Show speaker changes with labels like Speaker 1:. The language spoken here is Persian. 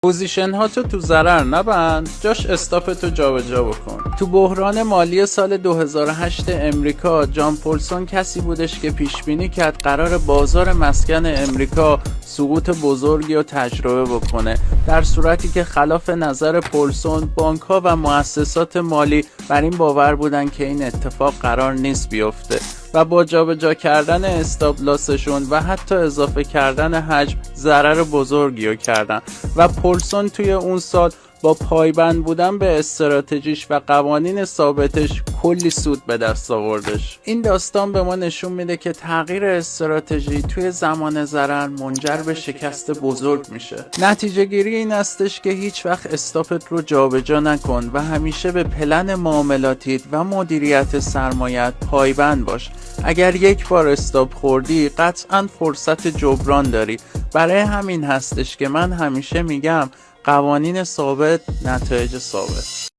Speaker 1: پوزیشن ها تو ضرر نبند، جاش استاپتو جابجا بکن. تو بحران مالی سال 2008 امریکا، جان پولسون کسی بودش که پیش بینی کرد قرار بازار مسکن امریکا سقوط بزرگی رو تجربه بکنه، در صورتی که خلاف نظر پولسون بانک ها و مؤسسات مالی بر این باور بودن که این اتفاق قرار نیست بیفته و با جابجا کردن استاپ لاسشون و حتی اضافه کردن حجم ضرر بزرگی رو کردن و پولسون توی اون سال با پایبند بودن به استراتژیش و قوانین ثابتش کلی سود به دست آوردش. این داستان به ما نشون میده که تغییر استراتژی توی زمان ضرر منجر به شکست بزرگ میشه. نتیجه گیری این استش که هیچ وقت استاپت رو جابجا نکن و همیشه به پلن معاملاتیت و مدیریت سرمایت پایبند باش. اگر یک بار استاپ خوردی قطعاً فرصت جبران داری. برای همین هستش که من همیشه میگم قوانین ثابت، نتایج ثابت.